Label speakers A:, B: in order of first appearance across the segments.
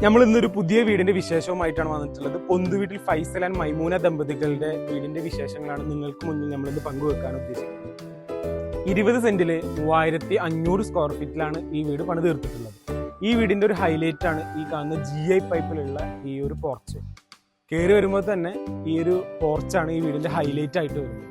A: നമ്മൾ ഇന്നൊരു പുതിയ വീടിന്റെ വിശേഷവുമായിട്ടാണ് വന്നിട്ടുള്ളത്. പൊന്തുവീട്ടിൽ ഫൈസൽ ആൻഡ് മൈമൂന ദമ്പതികളുടെ വീടിന്റെ വിശേഷങ്ങളാണ് നിങ്ങൾക്ക് മുന്നിൽ നമ്മളിന്ന് പങ്കുവെക്കാൻ ഉദ്ദേശിക്കുന്നത്. 20 സെന്റില് 3500 സ്ക്വയർ ഫീറ്റിലാണ് ഈ വീട് പണി തീർത്തിട്ടുള്ളത്. ഈ വീടിന്റെ ഒരു ഹൈലൈറ്റ് ആണ് ഈ കാണുന്ന GI പൈപ്പിലുള്ള ഈ ഒരു പോർച്ച്. കയറി വരുമ്പോൾ തന്നെ ഈ ഒരു പോർച്ചാണ് ഈ വീടിന്റെ ഹൈലൈറ്റ് ആയിട്ട് വരുന്നത്.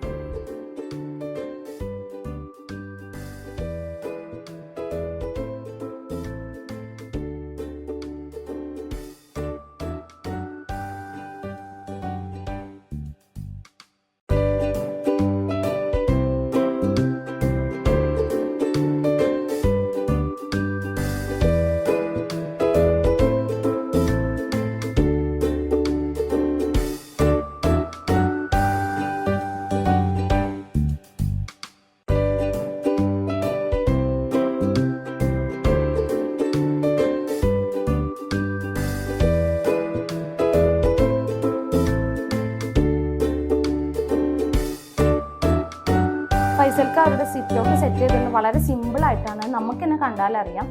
B: ഫൈസൽക്ക് അവരുടെ സിറ്റ് ഔട്ട് സെറ്റ് ചെയ്തിരുന്നത് വളരെ സിമ്പിളായിട്ടാണ്. നമുക്ക് തന്നെ കണ്ടാലറിയാം.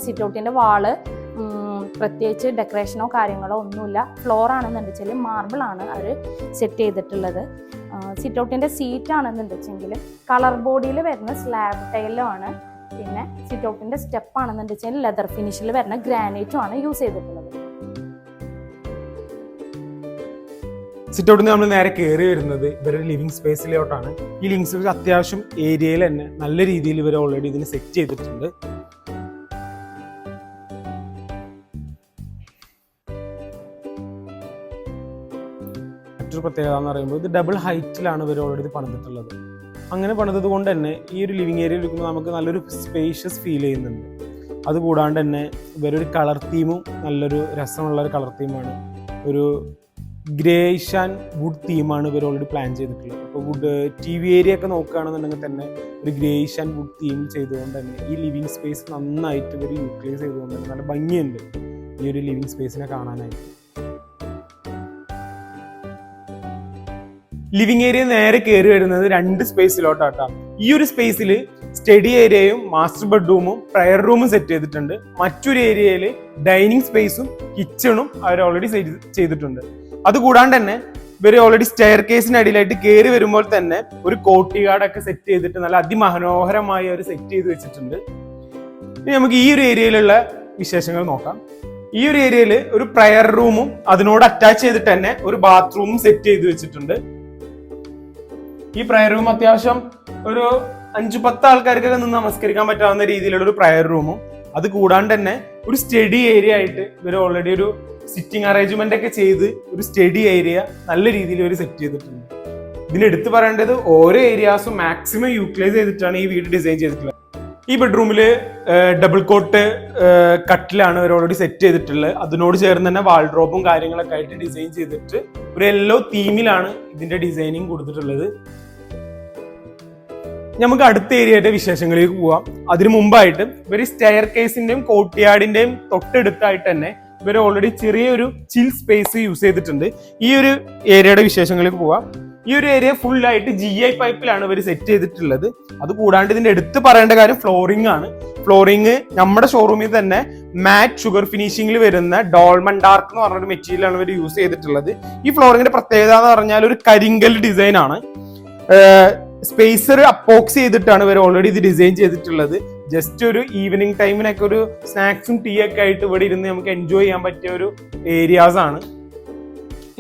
B: സിറ്റ് ഔട്ടിൻ്റെ വാള് പ്രത്യേകിച്ച് ഡെക്കറേഷനോ കാര്യങ്ങളോ ഒന്നുമില്ല. ഫ്ലോർ ആണെന്നുണ്ടെങ്കിൽ മാർബിളാണ് അവർ സെറ്റ് ചെയ്തിട്ടുള്ളത്. സിറ്റ് ഔട്ടിൻ്റെ സീറ്റ് ആണെന്നുണ്ടെങ്കിൽ കളർ ബോഡിയിൽ വരുന്ന സ്ലാബ് ടൈലും ആണ്. പിന്നെ സിറ്റ് ഔട്ടിൻ്റെ സ്റ്റെപ്പ് ആണെന്നുണ്ടെങ്കിൽ ലെതർ ഫിനിഷിൽ വരുന്ന ഗ്രാനൈറ്റും ആണ് യൂസ് ചെയ്തിട്ടുള്ളത്.
A: സിറ്റ് ഔട്ടിൽ നമ്മൾ നേരെ കയറി വരുന്നത് ഇവരുടെ ലിവിങ് സ്പേസിലോട്ടാണ്. ഈ ലിവിങ് സ്പേസ് അത്യാവശ്യം ഏരിയയിൽ തന്നെ നല്ല രീതിയിൽ ഇവർ ഓൾറെഡി ഇതിന് സെറ്റ് ചെയ്തിട്ടുണ്ട്. മറ്റൊരു പ്രത്യേകത എന്ന് പറയുമ്പോൾ ഇത് ഡബിൾ ഹൈറ്റിലാണ് ഇവർ ഓൾറെഡി പണിതിട്ടുള്ളത്. അങ്ങനെ പണിതത് കൊണ്ട് തന്നെ ഈ ഒരു ലിവിങ് ഏരിയയിൽ ഇരിക്കുമ്പോൾ നമുക്ക് നല്ലൊരു സ്പേഷ്യസ് ഫീൽ ചെയ്യുന്നുണ്ട്. അതുകൂടാണ്ട് തന്നെ ഇവരൊരു കളർ തീമും നല്ലൊരു രസമുള്ള ഒരു കളർ തീമാണ്. ഒരു ഗ്രേഷ് ആൻഡ് വുഡ് തീമാണ് ഇവർ ഓൾറെഡി പ്ലാൻ ചെയ്തിട്ടുള്ളത്. ഇപ്പോൾ വുഡ് TV ഏരിയ ഒക്കെ നോക്കുകയാണെന്നുണ്ടെങ്കിൽ തന്നെ ഒരു ഗ്രേഷ് ആൻഡ് വുഡ് തീം ചെയ്തുകൊണ്ട് തന്നെ ഈ ലിവിങ് സ്പേസ് നന്നായിട്ട് ഇവർ യൂട്ടിലൈസ് ചെയ്തുകൊണ്ട് തന്നെ നല്ല ഭംഗിയുണ്ട് ഈ ഒരു ലിവിങ് സ്പേസിനെ കാണാനായിട്ട്. ലിവിങ് ഏരിയ നേരെ കയറി വരുന്നത് 2 സ്പേസിലോട്ടാട്ടോ. ഈ ഒരു സ്പേസിൽ സ്റ്റഡി ഏരിയയും മാസ്റ്റർ ബെഡ്റൂമും പ്രയർ റൂമും സെറ്റ് ചെയ്തിട്ടുണ്ട്. മറ്റൊരു ഏരിയയിൽ ഡൈനിങ് സ്പേസും കിച്ചണും അവർ ഓൾറെഡി ചെയ്തിട്ടുണ്ട്. അതുകൂടാണ്ട് തന്നെ ഇവർ ഓൾറെഡി സ്റ്റെയർ കേസിന് അടിയിലായിട്ട് കയറി വരുമ്പോൾ തന്നെ ഒരു കോട്ടി ഗാർഡൊക്കെ സെറ്റ് ചെയ്തിട്ട് നല്ല അതിമനോഹരമായി അവർ സെറ്റ് ചെയ്ത് വെച്ചിട്ടുണ്ട്. ഇനി നമുക്ക് ഈ ഒരു ഏരിയയിലുള്ള വിശേഷങ്ങൾ നോക്കാം. ഈ ഒരു ഏരിയയിൽ ഒരു പ്രയർ റൂമും അതിനോട് അറ്റാച്ച് ചെയ്തിട്ട് തന്നെ ഒരു ബാത്റൂമും സെറ്റ് ചെയ്ത് വെച്ചിട്ടുണ്ട്. ഈ പ്രയർ റൂം അത്യാവശ്യം ഒരു 5-10 ആൾക്കാർക്കൊക്കെ നിന്ന് നമസ്കരിക്കാൻ പറ്റാവുന്ന രീതിയിലുള്ള ഒരു പ്രയർ റൂമും അത് കൂടാണ്ട് തന്നെ ഒരു സ്റ്റഡി ഏരിയ ആയിട്ട് ഇവർ ഓൾറെഡി ഒരു സിറ്റിംഗ് അറേഞ്ച്മെന്റ് ഒക്കെ ചെയ്ത് ഒരു സ്റ്റഡി ഏരിയ നല്ല രീതിയിൽ ഇവർ സെറ്റ് ചെയ്തിട്ടുണ്ട്. ഇതിനെടുത്ത് പറയേണ്ടത് ഓരോ ഏരിയാസും മാക്സിമം യൂട്ടിലൈസ് ചെയ്തിട്ടാണ് ഈ വീട് ഡിസൈൻ ചെയ്തിട്ടുള്ളത്. ഈ ബെഡ്റൂമിൽ ഡബിൾ കോട്ട് കട്ടിലാണ് ഇവർ ഓൾറെഡി സെറ്റ് ചെയ്തിട്ടുള്ളത്. അതിനോട് ചേർന്ന് തന്നെ വാൾഡ്രോബും കാര്യങ്ങളൊക്കെ ആയിട്ട് ഡിസൈൻ ചെയ്തിട്ട് ഒരു യെല്ലോ തീമിലാണ് ഇതിന്റെ ഡിസൈനിങ് കൊടുത്തിട്ടുള്ളത്. നമുക്ക് അടുത്ത ഏരിയയുടെ വിശേഷങ്ങളിലേക്ക് പോവാം. അതിനു മുമ്പായിട്ട് ഇവർ സ്റ്റെയർ കേസിന്റെയും കോർട്ട്യാർഡിന്റെയും തൊട്ടടുത്തായിട്ട് തന്നെ ഇവർ ഓൾറെഡി ചെറിയൊരു ചിൽ സ്പേസ് യൂസ് ചെയ്തിട്ടുണ്ട്. ഈ ഒരു ഏരിയയുടെ വിശേഷങ്ങളിലേക്ക് പോവാം. ഈ ഒരു ഏരിയ ഫുൾ ആയിട്ട് GI പൈപ്പിലാണ് ഇവർ സെറ്റ് ചെയ്തിട്ടുള്ളത്. അത് കൂടാണ്ട് ഇതിന്റെ എടുത്ത് പറയേണ്ട കാര്യം ഫ്ലോറിംഗ് ആണ്. ഫ്ലോറിംഗ് നമ്മുടെ ഷോറൂമിൽ തന്നെ മാറ്റ് ഷുഗർ ഫിനിഷിംഗിൽ വരുന്ന ഡോൾമൺ ഡാർക്ക് എന്ന് പറഞ്ഞൊരു മെറ്റീരിയലാണ് ഇവർ യൂസ് ചെയ്തിട്ടുള്ളത്. ഈ ഫ്ലോറിംഗിന്റെ പ്രത്യേകത എന്ന് പറഞ്ഞാൽ ഒരു കരിങ്കൽ ഡിസൈൻ ആണ്. സ്പേസർ അപ്പോക്സ് ചെയ്തിട്ടാണ് ഇവർ ഓൾറെഡി ഇത് ഡിസൈൻ ചെയ്തിട്ടുള്ളത്. ജസ്റ്റ് ഒരു ഈവനിങ് ടൈമിനൊക്കെ ഒരു സ്നാക്സും ടീ ഒക്കെ ആയിട്ട് ഇവിടെ ഇരുന്ന് നമുക്ക് എൻജോയ് ചെയ്യാൻ പറ്റിയ ഒരു ഏരിയാസ് ആണ്.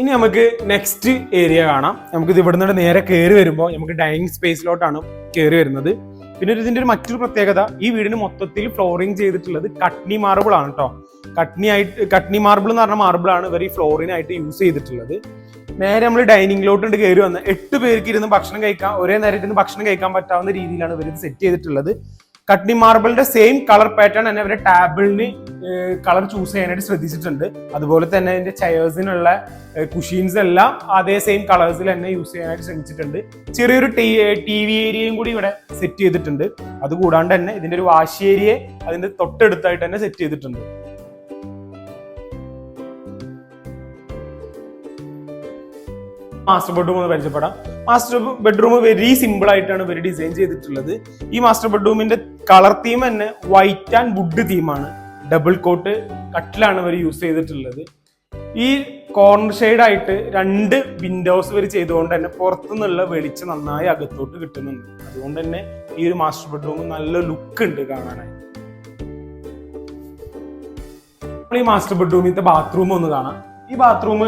A: ഇനി നമുക്ക് നെക്സ്റ്റ് ഏരിയ കാണാം. നമുക്കിത് ഇവിടെ നിന്ന് നേരെ കയറി വരുമ്പോൾ നമുക്ക് ഡൈനിങ് സ്പേസിലോട്ടാണ് കയറി വരുന്നത്. പിന്നെ ഇതിന്റെ ഒരു മറ്റൊരു പ്രത്യേകത, ഈ വീടിന് മൊത്തത്തിൽ ഫ്ലോറിംഗ് ചെയ്തിട്ടുള്ളത് കട്നി മാർബിൾ ആണ് കേട്ടോ. കട്നി മാർബിൾ എന്ന് പറഞ്ഞ മാർബിൾ ആണ് ഇവർ ഈ ഫ്ലോറിനായിട്ട് യൂസ് ചെയ്തിട്ടുള്ളത്. നേരെ നമ്മൾ ഡൈനിങ്ങിലോട്ടുണ്ട് കയറി വന്ന് 8 പേർക്ക് ഇരുന്ന് ഭക്ഷണം കഴിക്കാം, ഒരേ നേരത്തിൽ ഇരുന്ന് ഭക്ഷണം കഴിക്കാൻ പറ്റാവുന്ന രീതിയിലാണ് ഇവർ ഇത് സെറ്റ് ചെയ്തിട്ടുള്ളത്. കട്നി മാർബിളിന്റെ സെയിം കളർ പാറ്റേൺ തന്നെ അവരുടെ ടേബിളിന് കളർ ചൂസ് ചെയ്യാനായിട്ട് ശ്രദ്ധിച്ചിട്ടുണ്ട്. അതുപോലെ തന്നെ അതിന്റെ ചെയർസിനുള്ള കുഷീൻസ് എല്ലാം അതേ സെയിം കളേഴ്സിൽ തന്നെ യൂസ് ചെയ്യാനായിട്ട് ശ്രമിച്ചിട്ടുണ്ട്. ചെറിയൊരു TV ഏരിയയും കൂടി ഇവിടെ സെറ്റ് ചെയ്തിട്ടുണ്ട്. അതുകൂടാണ്ട് തന്നെ ഇതിന്റെ ഒരു വാഷ് ഏരിയ അതിന്റെ തൊട്ടടുത്തായിട്ട് തന്നെ സെറ്റ് ചെയ്തിട്ടുണ്ട്. മാസ്റ്റർ ബെഡ്റൂം ഒന്ന് പരിചയപ്പെടാം. മാസ്റ്റർ ബെഡ്റൂം വെരി സിമ്പിൾ ആയിട്ടാണ് ഇവർ ഡിസൈൻ ചെയ്തിട്ടുള്ളത്. ഈ മാസ്റ്റർ ബെഡ്റൂമിന്റെ കളർ തീം തന്നെ വൈറ്റ് ആൻഡ് വുഡ് തീമാണ്. ഡബിൾ കോട്ട് കട്ടിലാണ് ഇവർ യൂസ് ചെയ്തിട്ടുള്ളത്. ഈ കോർണർ ഷെയ്ഡ് ആയിട്ട് 2 വിൻഡോസ് ഇവർ ചെയ്തുകൊണ്ട് തന്നെ പുറത്തുനിന്നുള്ള വെളിച്ചം നന്നായി അകത്തോട്ട് കിട്ടുന്നുണ്ട്. അതുകൊണ്ട് തന്നെ ഈ ഒരു മാസ്റ്റർ ബെഡ്റൂം നല്ല ലുക്ക് ഉണ്ട് കാണാനായി. ഈ മാസ്റ്റർ ബെഡ്റൂമിലത്തെ ബാത്റൂം ഒന്ന് കാണാം. ഈ ബാത്റൂം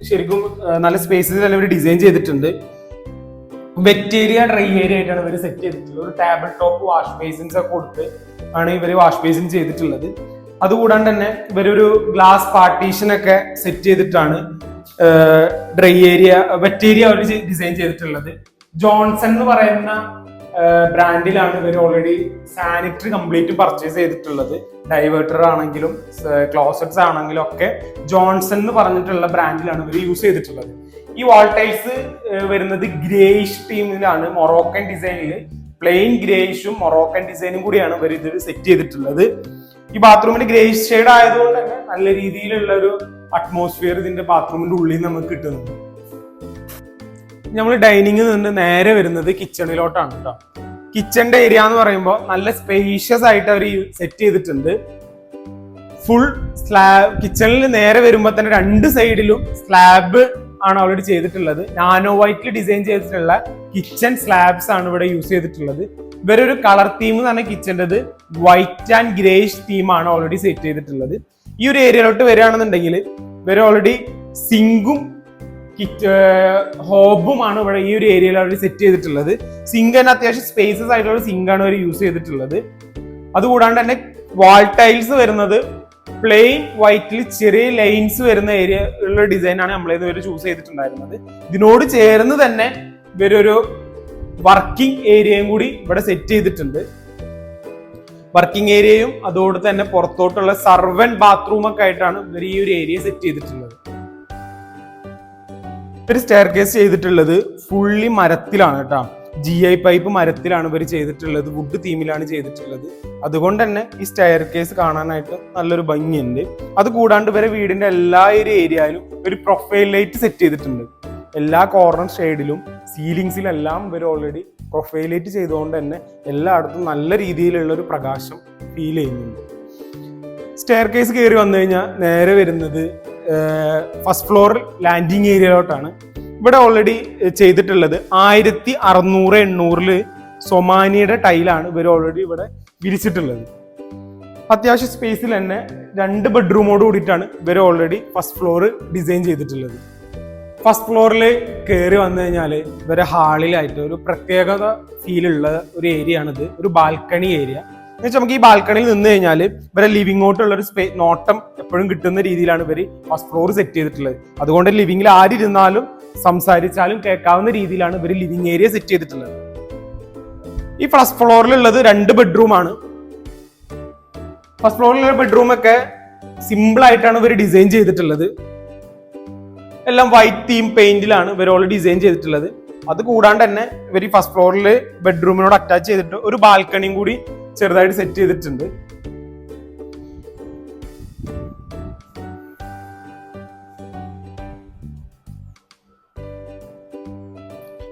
A: ശരിക്കും നല്ല സ്പേസസ് എല്ലാം ഇവർ ഡിസൈൻ ചെയ്തിട്ടുണ്ട്. വെറ്റ് ഏരിയ ഡ്രൈ ഏരിയ ആയിട്ടാണ് ഇവർ സെറ്റ് ചെയ്തിട്ടുള്ളത്. ഒരു ടേബിൾ ടോപ്പ് വാഷ് ബേസിൻസ് ഒക്കെ കൊടുത്ത് ആണ് ഇവർ വാഷ് ബേസിൻ ചെയ്തിട്ടുള്ളത്. അതുകൂടാണ്ട് തന്നെ ഇവരൊരു ഗ്ലാസ് പാർട്ടീഷൻ ഒക്കെ സെറ്റ് ചെയ്തിട്ടാണ് ഡ്രൈ ഏരിയ വെറ്റ് ഏരിയ അവർ ഡിസൈൻ ചെയ്തിട്ടുള്ളത്. ജോൺസൺ എന്ന് പറയുന്ന ബ്രാൻഡിലാണ് ഇവർ ഓൾറെഡി സാനിറ്ററി കംപ്ലീറ്റ് പർച്ചേസ് ചെയ്തിട്ടുള്ളത്. ഡൈവേർട്ടർ ആണെങ്കിലും ക്ലോസറ്റ്സ് ആണെങ്കിലും ഒക്കെ ജോൺസൺ എന്ന് പറഞ്ഞിട്ടുള്ള ബ്രാൻഡിലാണ് ഇവർ യൂസ് ചെയ്തിട്ടുള്ളത്. ഈ വാൾ ടൈൽസ് വരുന്നത് ഗ്രേയിഷ് തീമിലാണ്, മൊറോക്കൻ ഡിസൈനിൽ പ്ലെയിൻ ഗ്രേയിഷും മൊറോക്കൻ ഡിസൈനും കൂടിയാണ് ഇവർ ഇത് സെറ്റ് ചെയ്തിട്ടുള്ളത്. ഈ ബാത്റൂമിന്റെ ഗ്രേയിഷ് ഷെയ്ഡ് ആയതുകൊണ്ട് തന്നെ നല്ല രീതിയിലുള്ള ഒരു അറ്റ്മോസ്ഫിയർ ഇതിന്റെ ബാത്റൂമിന്റെ ഉള്ളിൽ നമുക്ക് കിട്ടുന്നുണ്ട്. നമ്മൾ ഡൈനിങ്ങിൽ നിന്ന് നേരെ വരുന്നത് കിച്ചണിലോട്ടാണ് കേട്ടോ. കിച്ചണിന്റെ ഏരിയ എന്ന് പറയുമ്പോൾ നല്ല സ്പേഷ്യസ് ആയിട്ട് അവർ സെറ്റ് ചെയ്തിട്ടുണ്ട്. ഫുൾ സ്ലാബ് കിച്ചണിൽ നേരെ വരുമ്പോൾ തന്നെ 2 സൈഡിലും സ്ലാബ് ആണ് ഓൾറെഡി ചെയ്തിട്ടുള്ളത്. നാനോ വൈറ്റിൽ ഡിസൈൻ ചെയ്തിട്ടുള്ള കിച്ചൺ സ്ലാബ്സ് ആണ് ഇവിടെ യൂസ് ചെയ്തിട്ടുള്ളത്. ഇവരൊരു കളർ തീം എന്ന് പറഞ്ഞ കിച്ചൻ്റെത് വൈറ്റ് ആൻഡ് ഗ്രേഷ് തീമാണ് ഓൾറെഡി സെറ്റ് ചെയ്തിട്ടുള്ളത്. ഈ ഒരു ഏരിയയിലോട്ട് വരികയാണെന്നുണ്ടെങ്കിൽ ഇവർ ഓൾറെഡി സിങ്കും ഹോബുമാണ് ഇവിടെ ഈ ഒരു ഏരിയയിൽ അവർ സെറ്റ് ചെയ്തിട്ടുള്ളത്. സിങ്ക് തന്നെ അത്യാവശ്യം സ്പേസസ് ആയിട്ടുള്ള സിങ്കാണ് അവർ യൂസ് ചെയ്തിട്ടുള്ളത്. അതുകൂടാണ്ട് തന്നെ വാൾ ടൈൽസ് വരുന്നത് പ്ലെയിൻ വൈറ്റിൽ ചെറിയ ലൈൻസ് വരുന്ന ഏരിയ ഉള്ള ഡിസൈനാണ് നമ്മളിത് ഇവർ ചൂസ് ചെയ്തിട്ടുണ്ടായിരുന്നത്. ഇതിനോട് ചേർന്ന് തന്നെ ഇവരൊരു വർക്കിംഗ് ഏരിയയും കൂടി ഇവിടെ സെറ്റ് ചെയ്തിട്ടുണ്ട്. വർക്കിംഗ് ഏരിയയും അതോടെ തന്നെ പുറത്തോട്ടുള്ള സർവന്റ് ബാത്റൂം ഒക്കെ ആയിട്ടാണ് ഇവർ ഈ ഒരു ഏരിയ സെറ്റ് ചെയ്തിട്ടുള്ളത്. ഒരു സ്റ്റെയർ കേസ് ചെയ്തിട്ടുള്ളത് ഫുള്ളി മരത്തിലാണ് കേട്ടോ. GI പൈപ്പ് മരത്തിലാണ് ഇവർ ചെയ്തിട്ടുള്ളത്. വുഡ് തീമിലാണ് ചെയ്തിട്ടുള്ളത്. അതുകൊണ്ട് തന്നെ ഈ സ്റ്റെയർ കേസ് കാണാനായിട്ട് നല്ലൊരു ഭംഗിയുണ്ട്. അത് കൂടാണ്ട് ഇവരെ വീടിന്റെ എല്ലാ ഒരു ഏരിയയിലും ഒരു പ്രൊഫൈൽ ലൈറ്റ് സെറ്റ് ചെയ്തിട്ടുണ്ട്. എല്ലാ കോർണർ ഷെയ്ഡിലും സീലിങ്സിലും എല്ലാം ഇവർ ഓൾറെഡി പ്രൊഫൈൽ ലൈറ്റ് ചെയ്തുകൊണ്ട് തന്നെ എല്ലായിടത്തും നല്ല രീതിയിലുള്ള ഒരു പ്രകാശം ഫീൽ ചെയ്യുന്നുണ്ട്. സ്റ്റെയർ കേസ് കയറി വന്നു കഴിഞ്ഞാൽ നേരെ വരുന്നത് ഫസ്റ്റ് ഫ്ലോർ ലാൻഡിങ് ഏരിയയിലോട്ടാണ്. ഇവിടെ ഓൾറെഡി ചെയ്തിട്ടുള്ളത് 1600-800 സൊമാനിയുടെ ടൈലാണ് ഇവർ ഓൾറെഡി ഇവിടെ വിരിച്ചിട്ടുള്ളത്. അത്യാവശ്യം സ്പേസിൽ തന്നെ 2 ബെഡ്റൂമോട് കൂടിയിട്ടാണ് ഇവർ ഓൾറെഡി ഫസ്റ്റ് ഫ്ലോർ ഡിസൈൻ ചെയ്തിട്ടുള്ളത്. ഫസ്റ്റ് ഫ്ലോറിൽ കയറി വന്നു കഴിഞ്ഞാൽ ഇവരെ ഹാളിലായിട്ട് ഒരു പ്രത്യേകത ഫീലുള്ള ഒരു ഏരിയ ആണിത്. ഒരു ബാൽക്കണി ഏരിയ എന്ന് വെച്ചാൽ നമുക്ക് ഈ ബാൽക്കണിയിൽ നിന്ന് കഴിഞ്ഞാൽ ഇവരെ ലിവിങ്ങോട്ടുള്ള ഒരു നോട്ടം എപ്പോഴും കിട്ടുന്ന രീതിയിലാണ് ഇവർ ഫസ്റ്റ് ഫ്ലോർ സെറ്റ് ചെയ്തിട്ടുള്ളത്. അതുകൊണ്ട് ലിവിങ്ങിൽ ആരിരുന്നാലും സംസാരിച്ചാലും കേൾക്കാവുന്ന രീതിയിലാണ് ഇവർ ലിവിങ് ഏരിയ സെറ്റ് ചെയ്തിട്ടുള്ളത്. ഈ ഫസ്റ്റ് ഫ്ലോറിലുള്ളത് 2 ബെഡ്റൂമാണ്. ഫസ്റ്റ് ഫ്ലോറിലുള്ള ബെഡ്റൂം ഒക്കെ സിമ്പിൾ ആയിട്ടാണ് ഇവർ ഡിസൈൻ ചെയ്തിട്ടുള്ളത്. എല്ലാം വൈറ്റ് തീം പെയിന്റിലാണ് ഇവർ ഓൾറെഡി ഡിസൈൻ ചെയ്തിട്ടുള്ളത്. അത് കൂടാണ്ട് തന്നെ ഇവർ ഈ ഫസ്റ്റ് ഫ്ലോറിൽ ബെഡ്റൂമിനോട് അറ്റാച്ച് ചെയ്തിട്ട് ഒരു ബാൽക്കണിയും കൂടി ചെറുതായിട്ട് സെറ്റ് ചെയ്തിട്ടുണ്ട്.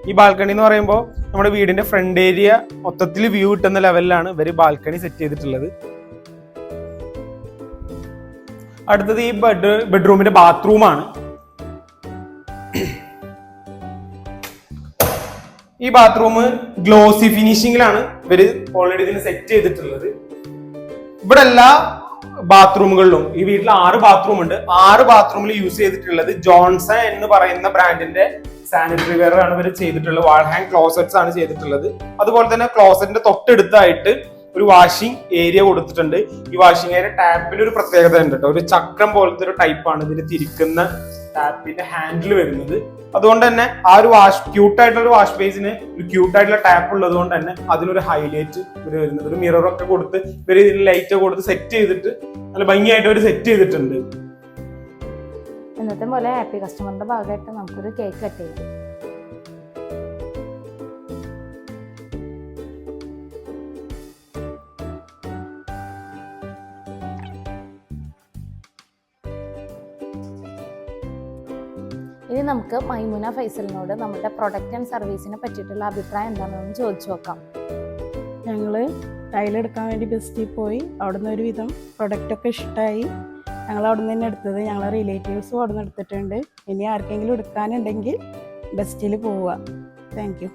A: ഈ ബാൽക്കണി എന്ന് പറയുമ്പോൾ നമ്മുടെ വീടിന്റെ ഫ്രണ്ട് ഏരിയ മൊത്തത്തിൽ വ്യൂ കിട്ടുന്ന ലെവലിലാണ് ഇവർ ബാൽക്കണി സെറ്റ് ചെയ്തിട്ടുള്ളത്. അടുത്തത് ഈ ബെഡ്റൂമിന്റെ ബാത്റൂമാണ്. ഈ ബാത്റൂം ഗ്ലോസി ഫിനിഷിംഗിലാണ് ഇവര് ഓൾറെഡി ഇതിന് സെറ്റ് ചെയ്തിട്ടുള്ളത്. ഇവിടെ എല്ലാ ബാത്റൂമുകളിലും ഈ വീട്ടിൽ 6 ബാത്റൂം ഉണ്ട്. 6 ബാത്റൂമിൽ യൂസ് ചെയ്തിട്ടുള്ളത് ജോൺസൺ എന്ന് പറയുന്ന ബ്രാൻഡിന്റെ സാനിറ്ററി വെയർ ആണ് ഇവർ ചെയ്തിട്ടുള്ളത്. വാൾ ഹാങ് ക്ലോസറ്റ്സ് ആണ് ചെയ്തിട്ടുള്ളത്. അതുപോലെ തന്നെ ക്ലോസറ്റിന്റെ തൊട്ടടുത്തായിട്ട് ഒരു വാഷിംഗ് ഏരിയ കൊടുത്തിട്ടുണ്ട്. ഈ വാഷിംഗ് ഏരിയ ടാപ്പിന് ഒരു പ്രത്യേകത ഉണ്ട് കേട്ടോ. ഒരു ചക്രം പോലത്തെ ഒരു ടൈപ്പാണ് ഇതിന് തിരിക്കുന്ന ടാപ്പിന്റെ ഹാൻഡിൽ വരുന്നത്. അതുകൊണ്ട് തന്നെ ആ ഒരു ക്യൂട്ടായിട്ടുള്ള വാഷ് ബേസിന് ഒരു ക്യൂട്ടായിട്ടുള്ള ടാപ്പ് ഉള്ളത് കൊണ്ട് തന്നെ അതിനൊരു ഹൈലൈറ്റ് ഇവർ വരുന്നത്. ഒരു മിററൊക്കെ കൊടുത്ത് ഇവർ ഇതിന് ലൈറ്റ് കൊടുത്ത് സെറ്റ് ചെയ്തിട്ട് നല്ല ഭംഗിയായിട്ട് അവർ സെറ്റ് ചെയ്തിട്ടുണ്ട്.
B: ഇന്നത്തെ പോലെ ഹാപ്പി കസ്റ്റമറിന്റെ ഭാഗമായിട്ട് നമുക്കൊരു കേക്ക് കട്ട് ചെയ്യാം. ഇനി നമുക്ക് മൈമുന ഫൈസലിനോട് നമ്മുടെ പ്രൊഡക്റ്റ് ആൻഡ് സർവീസിനെ പറ്റിയിട്ടുള്ള അഭിപ്രായം എന്താണെന്ന് ചോദിച്ചു നോക്കാം.
C: ഞങ്ങൾ ടൈലെടുക്കാൻ വേണ്ടി ബെസ്റ്റിൽ പോയി. അവിടെ നിന്ന് ഒരുവിധം പ്രൊഡക്റ്റൊക്കെ ഇഷ്ടമായി. ഞങ്ങൾ അവിടെ നിന്ന് തന്നെ എടുത്തത്. ഞങ്ങളെ റിലേറ്റീവ്സും അവിടെ നിന്ന് എടുത്തിട്ടുണ്ട്. ഇനി ആർക്കെങ്കിലും എടുക്കാനുണ്ടെങ്കിൽ ബെസ്റ്റിൽ പോവുക. Thank you.